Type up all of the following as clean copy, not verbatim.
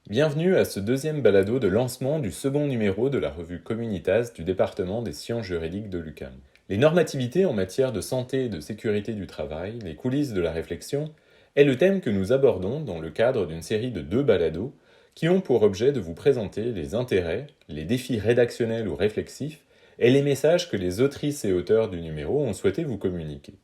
Bienvenue à ce deuxième balado de lancement du second numéro de la revue Communitas du département des sciences juridiques de l'UQAM. Les normativités en matière de santé et de sécurité du travail, les coulisses de la réflexion, est le thème que nous abordons dans le cadre d'une série de 2 balados qui ont pour objet de vous présenter les intérêts, les défis rédactionnels ou réflexifs et les messages que les autrices et auteurs du numéro ont souhaité vous communiquer.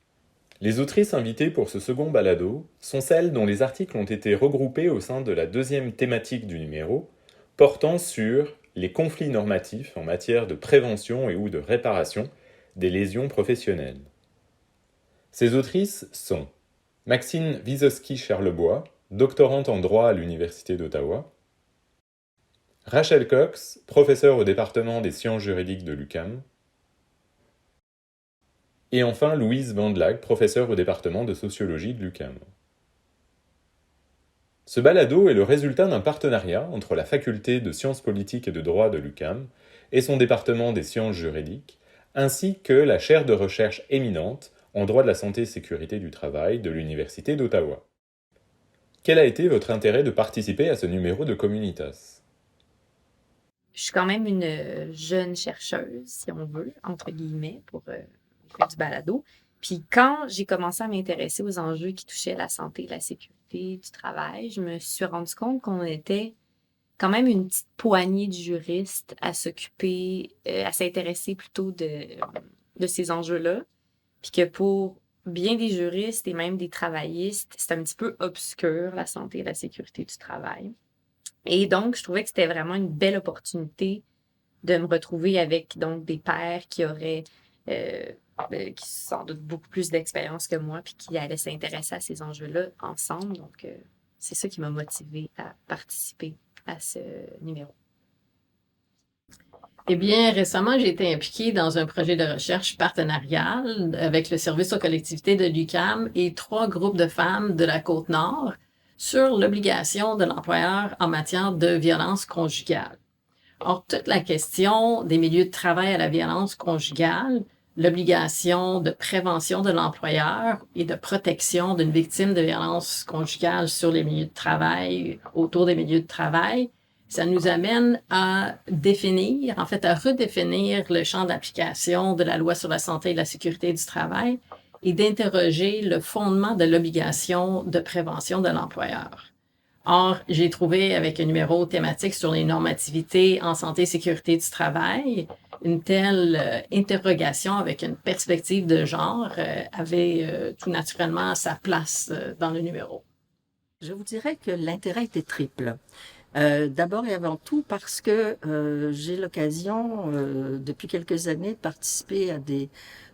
Les autrices invitées pour ce second balado sont celles dont les articles ont été regroupés au sein de la deuxième thématique du numéro, portant sur les conflits normatifs en matière de prévention et ou de réparation des lésions professionnelles. Ces autrices sont Maxine Wysocki-Charlebois, doctorante en droit à l'Université d'Ottawa, Rachel Cox, professeure au département des sciences juridiques de l'UQAM, et enfin Louise Vandlag, professeure au département de sociologie de l'UQAM. Ce balado est le résultat d'un partenariat entre la faculté de sciences politiques et de droit de l'UQAM et son département des sciences juridiques, ainsi que la chaire de recherche éminente en droit de la santé et sécurité du travail de l'Université d'Ottawa. Quel a été votre intérêt de participer à ce numéro de Communitas? Je suis quand même une jeune chercheuse, si on veut, entre guillemets, pour faire du balado. Puis quand j'ai commencé à m'intéresser aux enjeux qui touchaient la santé et la sécurité du travail, je me suis rendu compte qu'on était quand même une petite poignée de juristes à s'occuper, à s'intéresser plutôt de ces enjeux-là. Puis que pour bien des juristes et même des travaillistes, c'est un petit peu obscur, la santé et la sécurité du travail. Et donc, je trouvais que c'était vraiment une belle opportunité de me retrouver avec donc des pairs qui auraient qui sans doute beaucoup plus d'expérience que moi puis qui allaient s'intéresser à ces enjeux-là ensemble. Donc, c'est ça qui m'a motivée à participer à ce numéro. Eh bien, récemment, j'ai été impliquée dans un projet de recherche partenarial avec le service aux collectivités de l'UQAM et 3 groupes de femmes de la Côte-Nord sur l'obligation de l'employeur en matière de violence conjugale. Or, toute la question des milieux de travail à la violence conjugale, l'obligation de prévention de l'employeur et de protection d'une victime de violence conjugale sur les milieux de travail, autour des milieux de travail, ça nous amène à définir, en fait, à redéfinir le champ d'application de la loi sur la santé et la sécurité du travail et d'interroger le fondement de l'obligation de prévention de l'employeur. Or, j'ai trouvé avec un numéro thématique sur les normativités en santé et sécurité du travail, une telle interrogation avec une perspective de genre avait tout naturellement sa place dans le numéro. Je vous dirais que l'intérêt était triple. D'abord et avant tout parce que j'ai l'occasion depuis quelques années de participer à des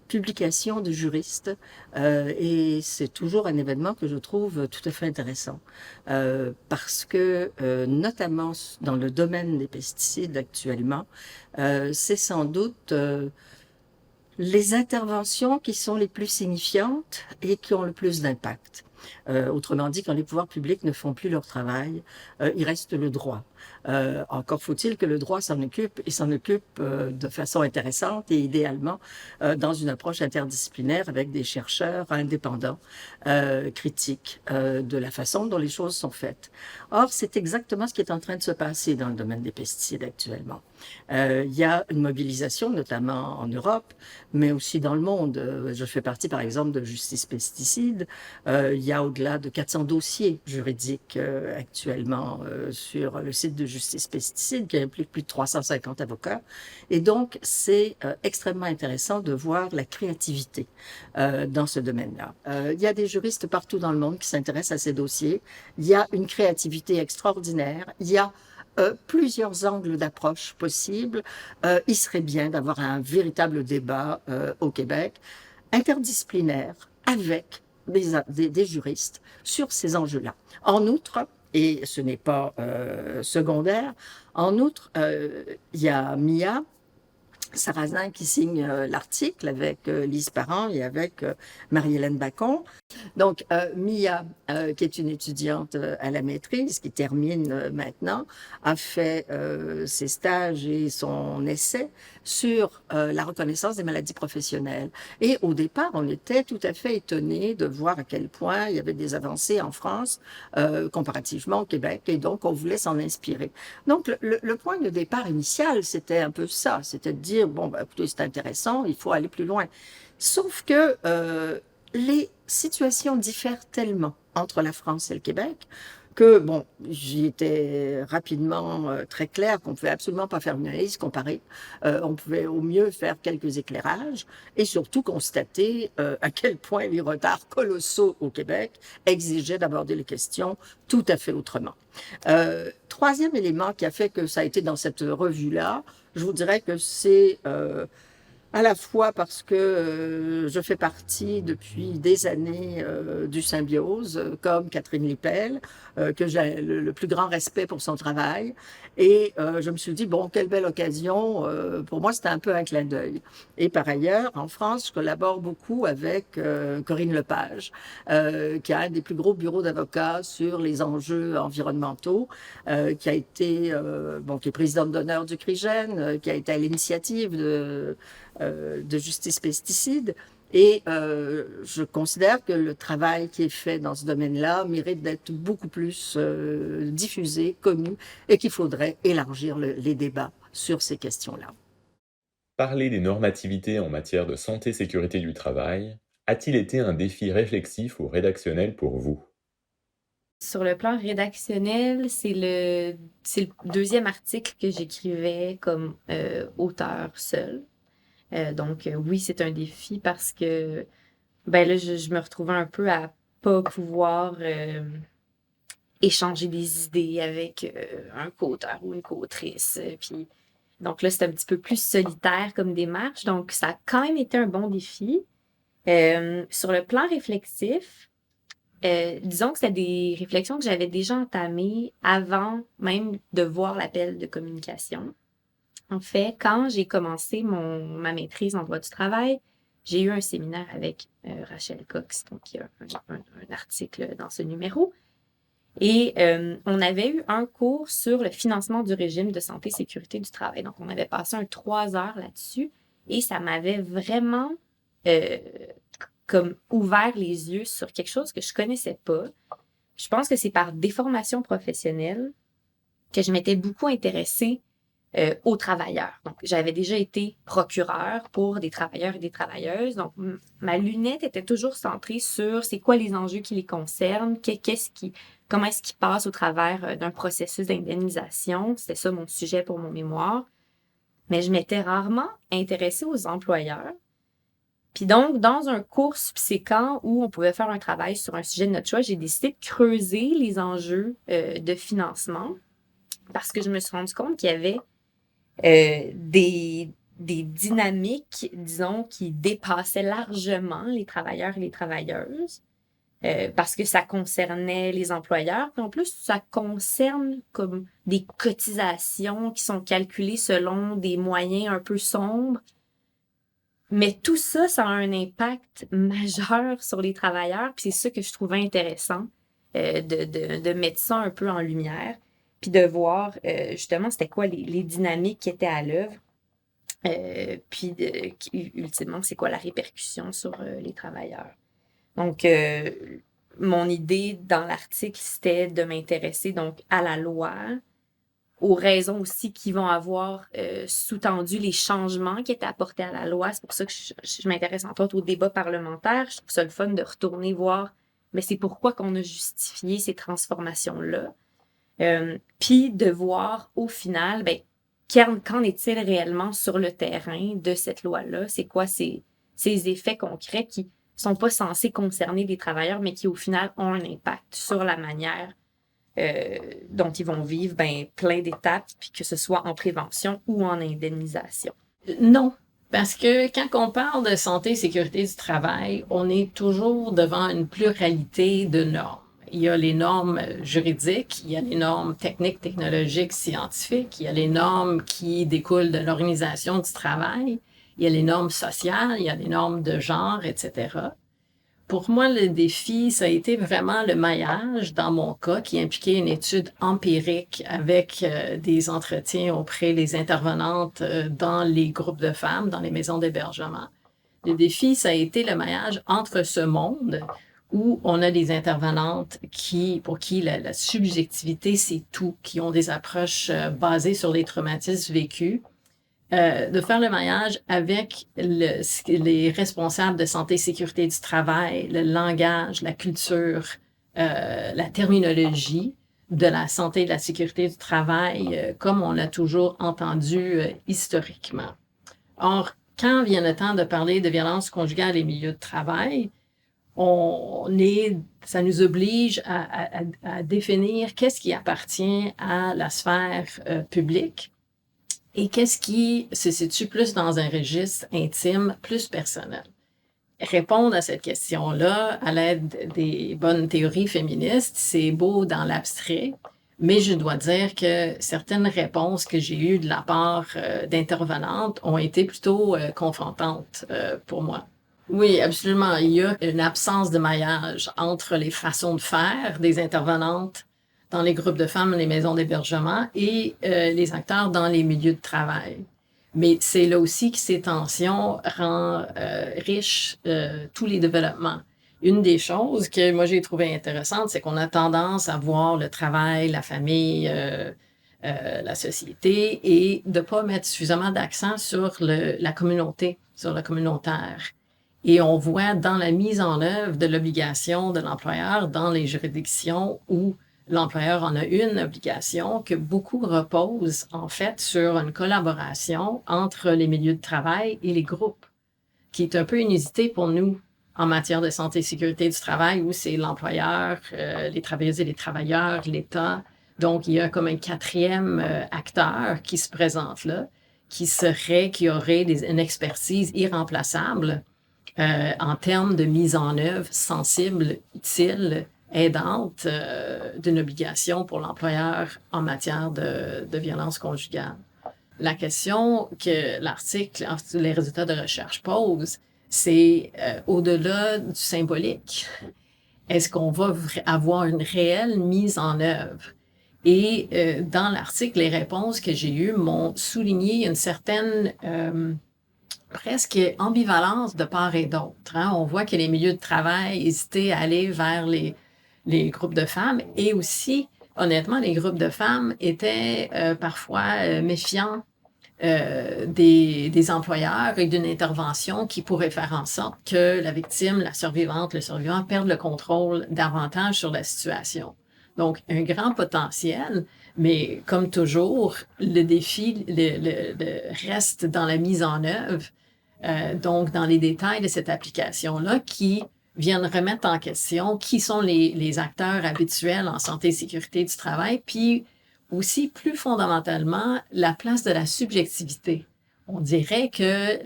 publications de juristes et c'est toujours un événement que je trouve tout à fait intéressant parce que notamment dans le domaine des pesticides actuellement, c'est sans doute les interventions qui sont les plus signifiantes et qui ont le plus d'impact. Autrement dit, quand les pouvoirs publics ne font plus leur travail, il reste le droit. Encore faut-il que le droit s'en occupe et s'en occupe de façon intéressante et idéalement dans une approche interdisciplinaire avec des chercheurs indépendants, critiques de la façon dont les choses sont faites. Or, c'est exactement ce qui est en train de se passer dans le domaine des pesticides actuellement. Il y a une mobilisation, notamment en Europe, mais aussi dans le monde. Je fais partie, par exemple, de Justice Pesticides. Il y a au-delà de 400 dossiers juridiques actuellement sur le site de Justice Pesticides qui implique plus de 350 avocats. Et donc, c'est extrêmement intéressant de voir la créativité dans ce domaine-là. Il y a des juristes partout dans le monde qui s'intéressent à ces dossiers. Il y a une créativité extraordinaire. Il y a plusieurs angles d'approche possibles. Il serait bien d'avoir un véritable débat au Québec, interdisciplinaire, avec des juristes sur ces enjeux-là. En outre, et ce n'est pas secondaire, en outre, il y a Mia Sarrazin qui signe l'article avec Lise Parent et avec Marie-Hélène Bacon. Donc, Mia, qui est une étudiante à la maîtrise, qui termine maintenant, a fait ses stages et son essai sur la reconnaissance des maladies professionnelles. Et au départ, on était tout à fait étonnés de voir à quel point il y avait des avancées en France comparativement au Québec, et donc on voulait s'en inspirer. Donc, le point de départ initial, c'était un peu ça, c'était de dire, bon, ben, écoutez, c'est intéressant, il faut aller plus loin. Sauf que les situations diffèrent tellement entre la France et le Québec que, bon, j'y étais rapidement très clair qu'on ne pouvait absolument pas faire une analyse comparée. On pouvait au mieux faire quelques éclairages et surtout constater à quel point les retards colossaux au Québec exigeaient d'aborder les questions tout à fait autrement. Troisième élément qui a fait que ça a été dans cette revue-là, je vous dirais que c'est à la fois parce que je fais partie depuis des années du Symbiose, comme Catherine Lippel, que j'ai le plus grand respect pour son travail. Et je me suis dit, bon, quelle belle occasion. Pour moi, c'était un peu un clin d'œil. Et par ailleurs, en France, je collabore beaucoup avec Corinne Lepage, qui a un des plus gros bureaux d'avocats sur les enjeux environnementaux, qui a été, bon, qui est présidente d'honneur du CRIGEN, qui a été à l'initiative de justice pesticides. Et je considère que le travail qui est fait dans ce domaine-là mérite d'être beaucoup plus diffusé, connu, et qu'il faudrait élargir les débats sur ces questions-là. Parler des normativités en matière de santé-sécurité du travail a-t-il été un défi réflexif ou rédactionnel pour vous? Sur le plan rédactionnel, c'est le deuxième article que j'écrivais comme auteur seul. Donc, oui, c'est un défi parce que ben là, je me retrouvais un peu à pas pouvoir échanger des idées avec un co-auteur ou une co-autrice. Puis, donc là, c'est un petit peu plus solitaire comme démarche. Donc, ça a quand même été un bon défi. Sur le plan réflexif, disons que c'était des réflexions que j'avais déjà entamées avant même de voir l'appel de communication. En fait, quand j'ai commencé ma maîtrise en droit du travail, j'ai eu un séminaire avec Rachel Cox, donc il y a un article dans ce numéro. Et on avait eu un cours sur le financement du régime de santé et sécurité du travail. Donc, on avait passé 3 heures là-dessus et ça m'avait vraiment comme ouvert les yeux sur quelque chose que je connaissais pas. Je pense que c'est par déformation professionnelle que je m'étais beaucoup intéressée aux travailleurs. Donc, j'avais déjà été procureur pour des travailleurs et des travailleuses. Donc, ma lunette était toujours centrée sur c'est quoi les enjeux qui les concernent, comment est-ce qu'ils passent au travers d'un processus d'indemnisation. C'était ça mon sujet pour mon mémoire. Mais je m'étais rarement intéressée aux employeurs. Puis donc, dans un cours subséquent où on pouvait faire un travail sur un sujet de notre choix, j'ai décidé de creuser les enjeux de financement parce que je me suis rendu compte qu'il y avait des dynamiques, disons, qui dépassaient largement les travailleurs et les travailleuses, parce que ça concernait les employeurs, puis en plus, ça concerne comme des cotisations qui sont calculées selon des moyens un peu sombres. Mais tout ça, ça a un impact majeur sur les travailleurs, puis c'est ça que je trouvais intéressant, de mettre ça un peu en lumière. Puis de voir justement c'était quoi les dynamiques qui étaient à l'œuvre, puis ultimement, c'est quoi la répercussion sur les travailleurs. Donc, mon idée dans l'article, c'était de m'intéresser donc à la loi, aux raisons aussi qui vont avoir sous-tendu les changements qui étaient apportés à la loi. C'est pour ça que je m'intéresse entre autres au débat parlementaire. Je trouve ça le fun de retourner voir, mais c'est pourquoi qu'on a justifié ces transformations-là. Puis de voir au final, ben, qu'en est-il réellement sur le terrain de cette loi-là? C'est quoi ces effets concrets qui sont pas censés concerner les travailleurs, mais qui au final ont un impact sur la manière dont ils vont vivre plein d'étapes, puis que ce soit en prévention ou en indemnisation? Non, parce que quand on parle de santé et sécurité du travail, on est toujours devant une pluralité de normes. Il y a les normes juridiques, il y a les normes techniques, technologiques, scientifiques, il y a les normes qui découlent de l'organisation du travail, il y a les normes sociales, il y a les normes de genre, etc. Pour moi, le défi, ça a été vraiment le maillage, dans mon cas, qui impliquait une étude empirique avec des entretiens auprès des intervenantes dans les groupes de femmes, dans les maisons d'hébergement. Le défi, ça a été le maillage entre ce monde où on a des intervenantes pour qui la subjectivité, c'est tout, qui ont des approches basées sur les traumatismes vécus, de faire le maillage avec les responsables de santé et sécurité du travail, le langage, la culture, la terminologie de la santé et de la sécurité du travail, comme on l'a toujours entendu historiquement. Or, quand vient le temps de parler de violence conjugale et milieu de travail, ça nous oblige à définir qu'est-ce qui appartient à la sphère publique et qu'est-ce qui se situe plus dans un registre intime, plus personnel. Répondre à cette question-là à l'aide des bonnes théories féministes, c'est beau dans l'abstrait, mais je dois dire que certaines réponses que j'ai eues de la part d'intervenantes ont été plutôt confrontantes pour moi. Oui, absolument. Il y a une absence de maillage entre les façons de faire des intervenantes dans les groupes de femmes, les maisons d'hébergement et les acteurs dans les milieux de travail. Mais c'est là aussi que ces tensions rendent riches tous les développements. Une des choses que moi j'ai trouvé intéressante, c'est qu'on a tendance à voir le travail, la famille, la société et de pas mettre suffisamment d'accent sur la communauté, sur le communautaire. Et on voit dans la mise en œuvre de l'obligation de l'employeur dans les juridictions où l'employeur en a une obligation que beaucoup reposent en fait sur une collaboration entre les milieux de travail et les groupes, qui est un peu inusité pour nous en matière de santé et sécurité du travail où c'est l'employeur, les travailleuses et les travailleurs, l'État. Donc, il y a comme un quatrième acteur qui se présente là, qui aurait une expertise irremplaçable en termes de mise en œuvre sensible, utile, aidante d'une obligation pour l'employeur en matière de violence conjugale. La question que l'article, les résultats de recherche posent, c'est au-delà du symbolique. Est-ce qu'on va avoir une réelle mise en œuvre? Et dans l'article, les réponses que j'ai eues m'ont souligné une certaine presque ambivalence de part et d'autre. Hein? On voit que les milieux de travail hésitaient à aller vers les groupes de femmes et aussi, honnêtement, les groupes de femmes étaient parfois méfiants des employeurs et d'une intervention qui pourrait faire en sorte que la victime, la survivante, le survivant perdent le contrôle davantage sur la situation. Donc, un grand potentiel, mais comme toujours, le défi reste dans la mise en œuvre, donc dans les détails de cette application-là qui viennent remettre en question qui sont les acteurs habituels en santé et sécurité du travail, puis aussi, plus fondamentalement, la place de la subjectivité. On dirait que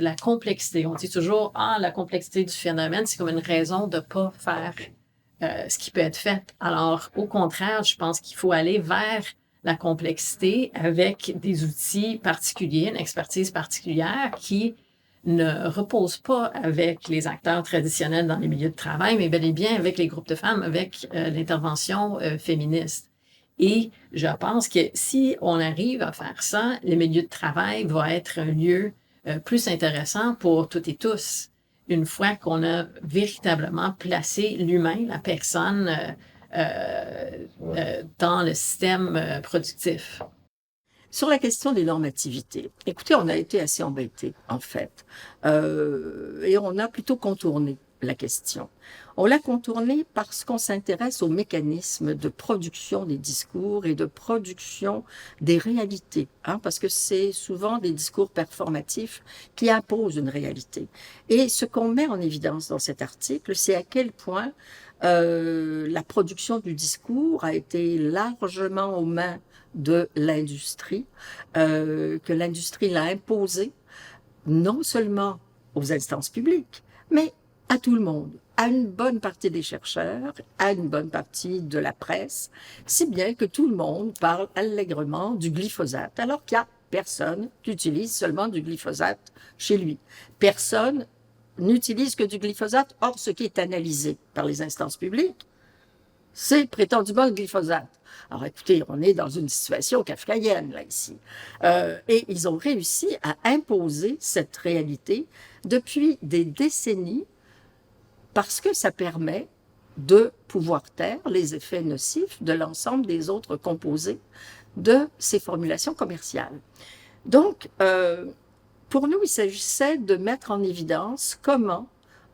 la complexité, on dit toujours, la complexité du phénomène, c'est comme une raison de pas faire ce qui peut être fait. Alors, au contraire, je pense qu'il faut aller vers la complexité avec des outils particuliers, une expertise particulière qui ne repose pas avec les acteurs traditionnels dans les milieux de travail, mais bel et bien avec les groupes de femmes, avec l'intervention féministe. Et je pense que si on arrive à faire ça, le milieu de travail va être un lieu plus intéressant pour toutes et tous, une fois qu'on a véritablement placé l'humain, la personne, dans le système productif. Sur la question des normativités, écoutez, on a été assez embêtés, en fait, et on a plutôt contourné la question. On l'a contournée parce qu'on s'intéresse aux mécanismes de production des discours et de production des réalités, parce que c'est souvent des discours performatifs qui imposent une réalité. Et ce qu'on met en évidence dans cet article, c'est à quel point la production du discours a été largement aux mains de l'industrie, que l'industrie l'a imposé non seulement aux instances publiques, mais à tout le monde, à une bonne partie des chercheurs, à une bonne partie de la presse, si bien que tout le monde parle allègrement du glyphosate, alors qu'il n'y a personne qui utilise seulement du glyphosate chez lui. Personne n'utilisent que du glyphosate. Or, ce qui est analysé par les instances publiques, c'est prétendument le glyphosate. Alors écoutez, on est dans une situation kafkaïenne là ici. Et ils ont réussi à imposer cette réalité depuis des décennies parce que ça permet de pouvoir taire les effets nocifs de l'ensemble des autres composés de ces formulations commerciales. Donc, pour nous, il s'agissait de mettre en évidence comment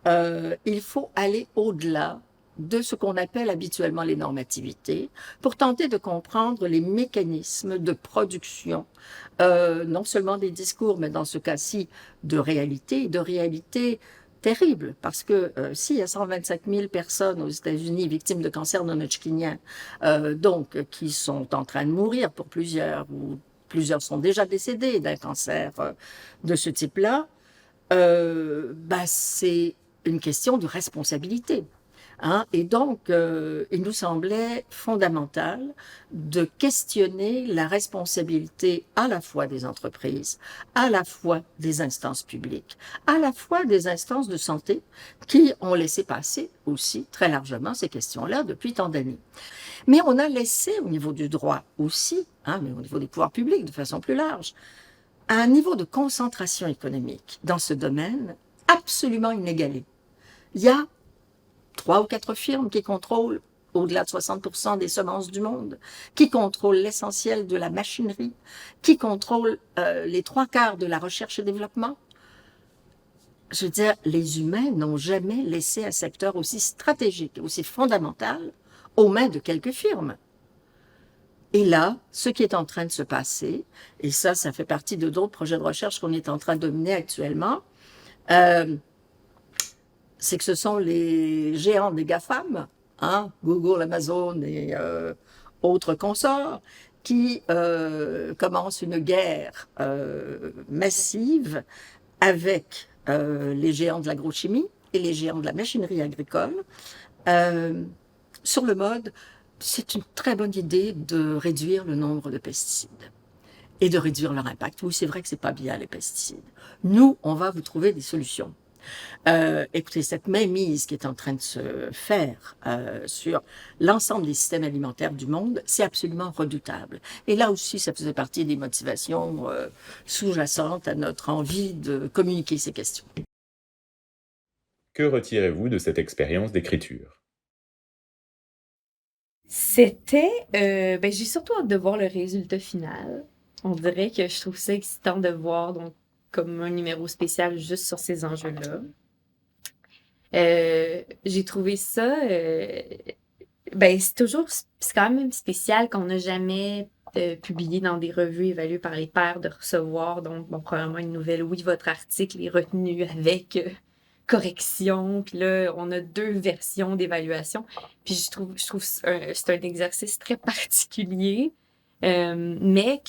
il faut aller au-delà de ce qu'on appelle habituellement les normativités, pour tenter de comprendre les mécanismes de production, non seulement des discours, mais dans ce cas-ci, de réalité terrible, parce que s'il y a 125 000 personnes aux États-Unis victimes de cancer non-hodgkinien, donc qui sont en train de mourir pour plusieurs, ou plusieurs sont déjà décédés d'un cancer de ce type-là, c'est une question de responsabilité. Hein? Et donc, il nous semblait fondamental de questionner la responsabilité à la fois des entreprises, à la fois des instances publiques, à la fois des instances de santé qui ont laissé passer aussi très largement ces questions-là depuis tant d'années. Mais on a laissé au niveau du droit aussi, mais au niveau des pouvoirs publics de façon plus large, un niveau de concentration économique dans ce domaine absolument inégalé. Il y a 3 ou 4 firmes qui contrôlent au-delà de 60% des semences du monde, qui contrôlent l'essentiel de la machinerie, qui contrôlent les 3/4 de la recherche et développement. Je veux dire, les humains n'ont jamais laissé un secteur aussi stratégique, aussi fondamental aux mains de quelques firmes. Et là, ce qui est en train de se passer, et ça fait partie de d'autres projets de recherche qu'on est en train de mener actuellement, c'est que ce sont les géants des GAFAM, Google, Amazon et autres consorts, qui commencent une guerre massive avec les géants de l'agrochimie et les géants de la machinerie agricole sur le mode, c'est une très bonne idée de réduire le nombre de pesticides et de réduire leur impact. Oui, c'est vrai que c'est pas bien les pesticides. Nous, on va vous trouver des solutions. Écoutez, cette mainmise qui est en train de se faire sur l'ensemble des systèmes alimentaires du monde, c'est absolument redoutable. Et là aussi, ça faisait partie des motivations sous-jacentes à notre envie de communiquer ces questions. Que retirez-vous de cette expérience d'écriture? C'était, j'ai surtout hâte de voir le résultat final. On dirait que je trouve ça excitant de voir donc comme un numéro spécial juste sur ces enjeux-là. J'ai trouvé ça, c'est quand même spécial qu'on n'a jamais publié dans des revues évaluées par les pairs de recevoir, donc, premièrement, une nouvelle, oui, votre article est retenu avec correction, puis là, on a 2 versions d'évaluation, puis je trouve c'est un exercice très particulier, mais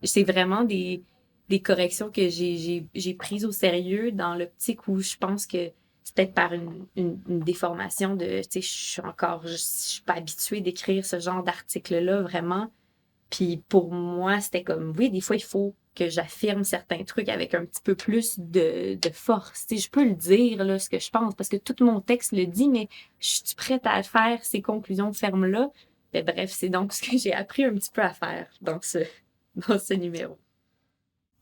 c'est vraiment des corrections que j'ai prises au sérieux dans l'optique où je pense que c'est peut-être par une déformation de, tu sais, je suis pas habituée d'écrire ce genre d'article-là, vraiment. Puis pour moi, c'était comme, oui, des fois, il faut que j'affirme certains trucs avec un petit peu plus de force. Tu sais, je peux le dire, là, ce que je pense, parce que tout mon texte le dit, mais je suis prête à faire ces conclusions fermes-là. Mais bref, c'est donc ce que j'ai appris un petit peu à faire dans ce numéro.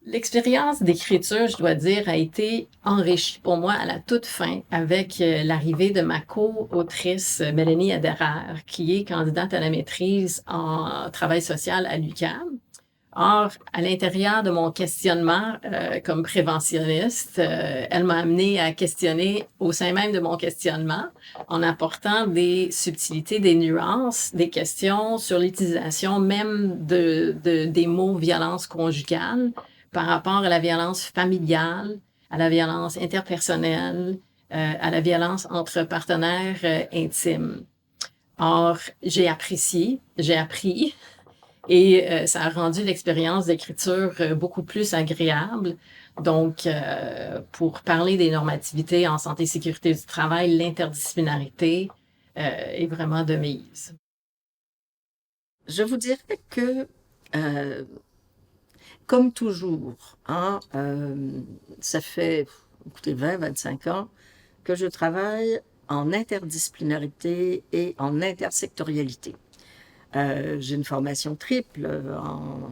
L'expérience d'écriture, je dois dire, a été enrichie pour moi à la toute fin avec l'arrivée de ma co-autrice Mélanie Aderer, qui est candidate à la maîtrise en travail social à l'UQAM. Or, à l'intérieur de mon questionnement comme préventionniste, elle m'a amenée à questionner au sein même de mon questionnement en apportant des subtilités, des nuances, des questions sur l'utilisation même des mots violence conjugale par rapport à la violence familiale, à la violence interpersonnelle, à la violence entre partenaires intimes. Or, j'ai appris, et ça a rendu l'expérience d'écriture beaucoup plus agréable. Donc, pour parler des normativités en santé et sécurité du travail, l'interdisciplinarité est vraiment de mise. Je vous dirais que comme toujours, ça fait écoutez, 25 ans que je travaille en interdisciplinarité et en intersectorialité. J'ai une formation triple en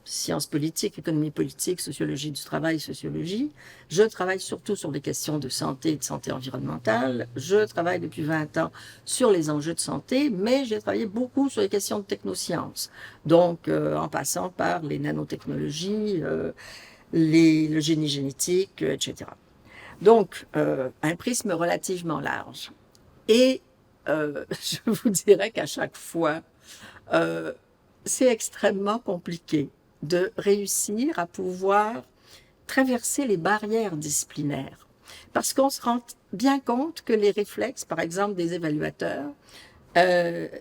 sciences politiques, économie politique, sociologie du travail, sociologie. Je travaille surtout sur des questions de santé et de santé environnementale. Je travaille depuis 20 ans sur les enjeux de santé, mais j'ai travaillé beaucoup sur les questions de technosciences. Donc, en passant par les nanotechnologies, le génie génétique, etc. Donc, un prisme relativement large. Et je vous dirais qu'à chaque fois, c'est extrêmement compliqué de réussir à pouvoir traverser les barrières disciplinaires. Parce qu'on se rend bien compte que les réflexes, par exemple des évaluateurs,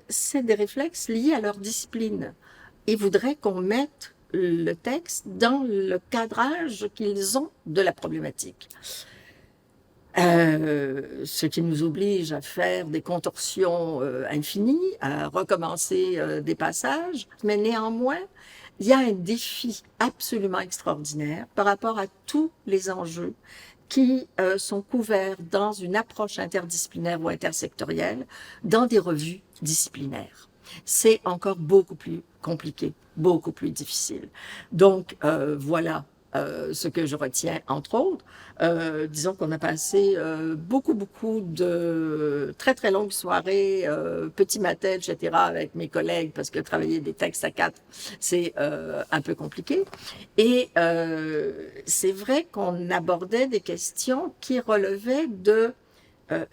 c'est des réflexes liés à leur discipline. Ils voudraient qu'on mette le texte dans le cadrage qu'ils ont de la problématique. Ce qui nous oblige à faire des contorsions infinies, à recommencer des passages, mais néanmoins, il y a un défi absolument extraordinaire par rapport à tous les enjeux qui sont couverts dans une approche interdisciplinaire ou intersectorielle dans des revues disciplinaires. C'est encore beaucoup plus compliqué, beaucoup plus difficile. Donc, voilà ce que je retiens, entre autres. Disons qu'on a passé beaucoup de très, très longues soirées, petit matin, etc., avec mes collègues, parce que travailler des textes à 4, c'est un peu compliqué. Et c'est vrai qu'on abordait des questions qui relevaient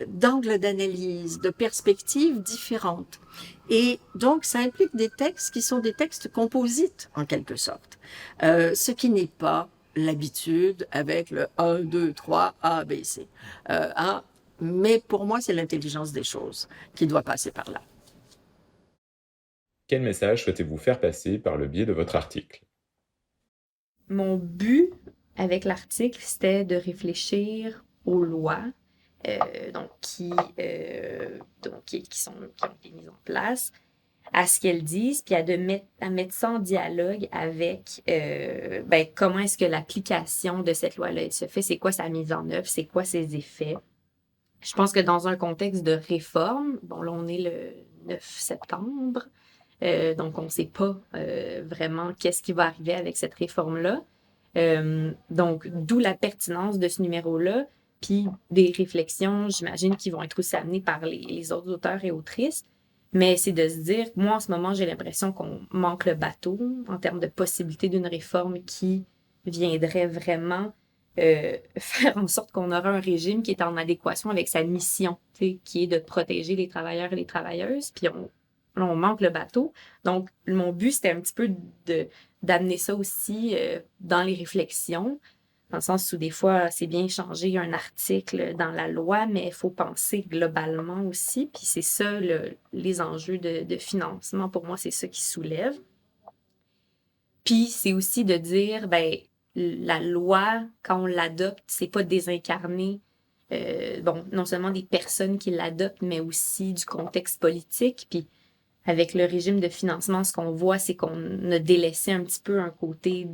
d'angles d'analyse, de perspectives différentes. Et donc, ça implique des textes qui sont des textes composites, en quelque sorte. Ce qui n'est pas l'habitude avec le 1, 2, 3, A, B, C. Mais pour moi, c'est l'intelligence des choses qui doit passer par là. Quel message souhaitez-vous faire passer par le biais de votre article? Mon but avec l'article, c'était de réfléchir aux lois qui ont été mises en place, à ce qu'elles disent, puis à mettre ça en dialogue avec comment est-ce que l'application de cette loi-là se fait, c'est quoi sa mise en œuvre, c'est quoi ses effets. Je pense que dans un contexte de réforme, bon là on est le 9 septembre, donc on ne sait pas vraiment qu'est-ce qui va arriver avec cette réforme-là. Donc d'où la pertinence de ce numéro-là, puis des réflexions, j'imagine, qui vont être aussi amenées par les autres auteurs et autrices. Mais c'est de se dire, moi, en ce moment, j'ai l'impression qu'on manque le bateau en termes de possibilité d'une réforme qui viendrait vraiment faire en sorte qu'on aura un régime qui est en adéquation avec sa mission, qui est de protéger les travailleurs et les travailleuses. Puis on manque le bateau. Donc, mon but, c'était un petit peu d'amener ça aussi dans les réflexions, dans le sens où des fois, c'est bien changer un article dans la loi, mais il faut penser globalement aussi. Puis c'est ça, les enjeux de financement, pour moi, c'est ça qui soulève. Puis c'est aussi de dire, la loi, quand on l'adopte, c'est pas désincarner, non seulement des personnes qui l'adoptent, mais aussi du contexte politique. Puis avec le régime de financement, ce qu'on voit, c'est qu'on a délaissé un petit peu un côté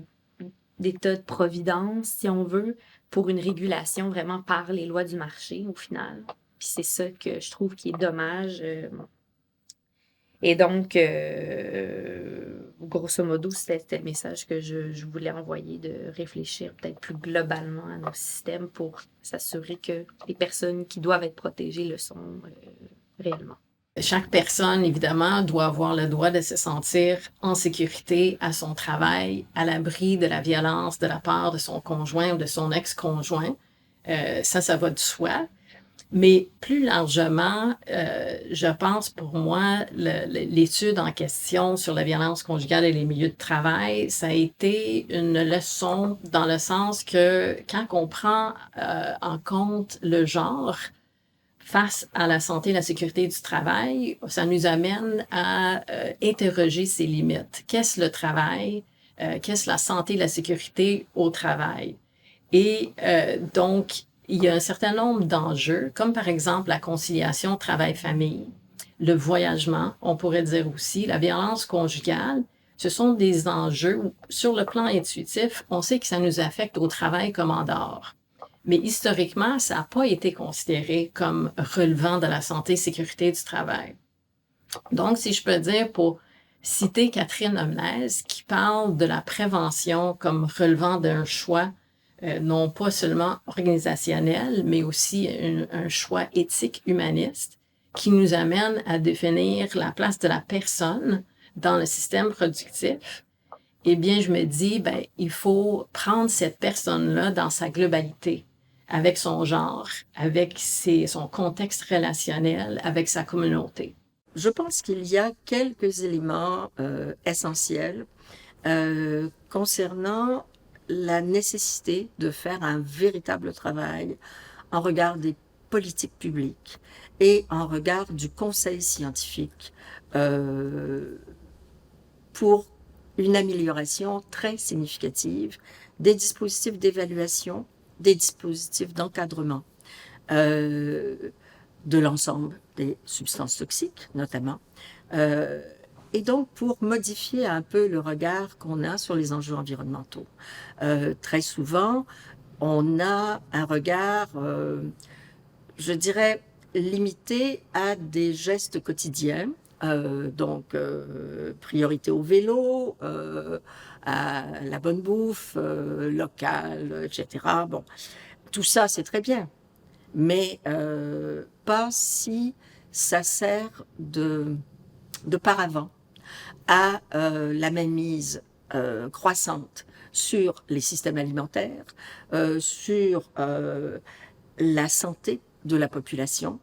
d'état de providence, si on veut, pour une régulation vraiment par les lois du marché, au final. Puis c'est ça que je trouve qui est dommage. Et donc, grosso modo, c'était le message que je voulais envoyer, de réfléchir peut-être plus globalement à nos systèmes pour s'assurer que les personnes qui doivent être protégées le sont réellement. Chaque personne, évidemment, doit avoir le droit de se sentir en sécurité à son travail, à l'abri de la violence de la part de son conjoint ou de son ex-conjoint. Ça va de soi. Mais plus largement, je pense pour moi, l'étude en question sur la violence conjugale et les milieux de travail, ça a été une leçon dans le sens que quand on prend en compte le genre, face à la santé et la sécurité du travail, ça nous amène à interroger ses limites. Qu'est-ce le travail? Qu'est-ce la santé et la sécurité au travail? Et donc, il y a un certain nombre d'enjeux, comme par exemple la conciliation travail-famille, le voyagement, on pourrait dire aussi, la violence conjugale. Ce sont des enjeux où, sur le plan intuitif, on sait que ça nous affecte au travail comme en dehors. Mais historiquement, ça n'a pas été considéré comme relevant de la santé et sécurité du travail. Donc, si je peux dire, pour citer Catherine Omnez, qui parle de la prévention comme relevant d'un choix non pas seulement organisationnel, mais aussi un choix éthique humaniste qui nous amène à définir la place de la personne dans le système productif, eh bien, je me dis, ben, il faut prendre cette personne-là dans sa globalité, avec son genre, avec son contexte relationnel, avec sa communauté. Je pense qu'il y a quelques éléments essentiels concernant la nécessité de faire un véritable travail en regard des politiques publiques et en regard du conseil scientifique pour une amélioration très significative des dispositifs d'évaluation, des dispositifs d'encadrement de l'ensemble des substances toxiques, notamment. Et donc, pour modifier un peu le regard qu'on a sur les enjeux environnementaux. Très souvent, on a un regard, je dirais, limité à des gestes quotidiens. Donc, priorité au vélo, à la bonne bouffe locale, etc. Bon, tout ça, c'est très bien. Mais pas si ça sert de paravent à la mainmise croissante sur les systèmes alimentaires, sur la santé de la population,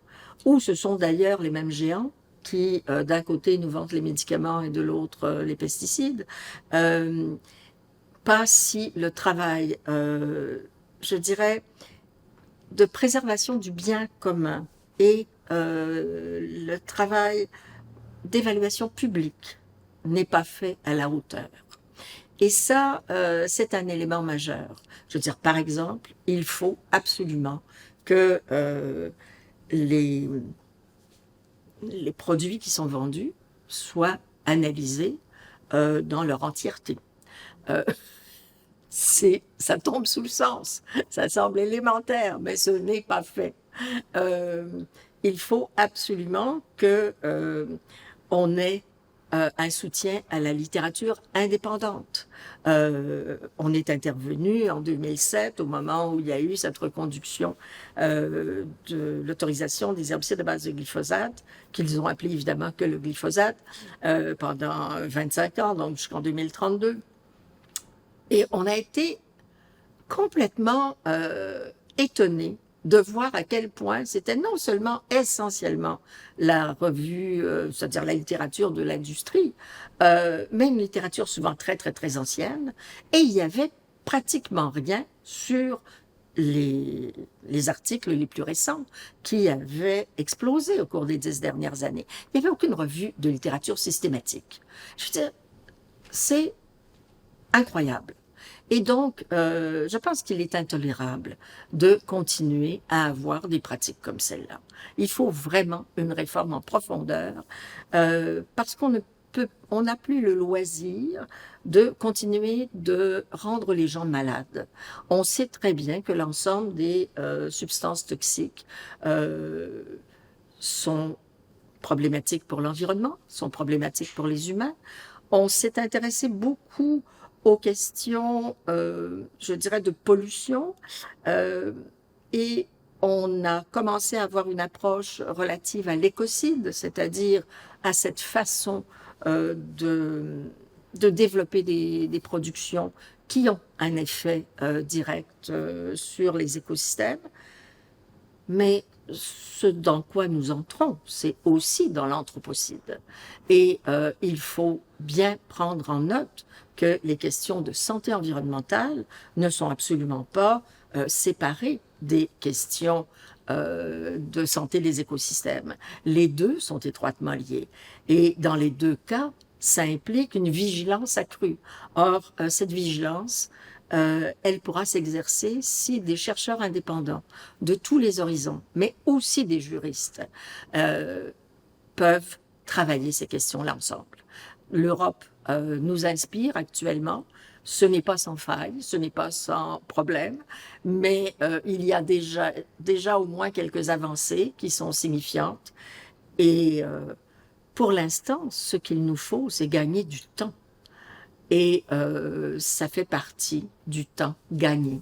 où ce sont d'ailleurs les mêmes géants qui, d'un côté, nous vendent les médicaments et de l'autre, les pesticides. Pas si le travail, je dirais, de préservation du bien commun et le travail d'évaluation publique n'est pas fait à la hauteur. Et ça, c'est un élément majeur. Je veux dire, par exemple, il faut absolument que les produits qui sont vendus soient analysés dans leur entièreté. Ça tombe sous le sens. Ça semble élémentaire, mais ce n'est pas fait. Il faut absolument que on ait un soutien à la littérature indépendante. On est intervenu en 2007, au moment où il y a eu cette reconduction de l'autorisation des herbicides à base de glyphosate, qu'ils ont appelé évidemment que le glyphosate, pendant 25 ans, donc jusqu'en 2032. Et on a été complètement étonnés de voir à quel point c'était non seulement essentiellement la revue, c'est-à-dire la littérature de l'industrie, mais une littérature souvent très, très, très ancienne, et il y avait pratiquement rien sur les articles les plus récents qui avaient explosé au cours des 10 dernières années. Il n'y avait aucune revue de littérature systématique. Je veux dire, c'est incroyable. Et donc, je pense qu'il est intolérable de continuer à avoir des pratiques comme celle-là. Il faut vraiment une réforme en profondeur, parce qu'on n'a plus le loisir de continuer de rendre les gens malades. On sait très bien que l'ensemble des substances toxiques sont problématiques pour l'environnement, sont problématiques pour les humains. On s'est intéressé beaucoup aux questions, je dirais, de pollution, et on a commencé à avoir une approche relative à l'écocide, c'est-à-dire à cette façon de développer des productions qui ont un effet direct sur les écosystèmes. Mais ce dans quoi nous entrons, c'est aussi dans l'anthropocide. Et il faut bien prendre en note que les questions de santé environnementale ne sont absolument pas séparées des questions de santé des écosystèmes. Les deux sont étroitement liés. Et dans les deux cas, ça implique une vigilance accrue. Or, cette vigilance, elle pourra s'exercer si des chercheurs indépendants de tous les horizons, mais aussi des juristes, peuvent travailler ces questions-là ensemble. L'Europe nous inspire actuellement Ce n'est pas sans faille, ce n'est pas sans problème, mais il y a déjà au moins quelques avancées qui sont signifiantes. Et pour l'instant, ce qu'il nous faut, c'est gagner du temps. Et ça fait partie du temps gagné.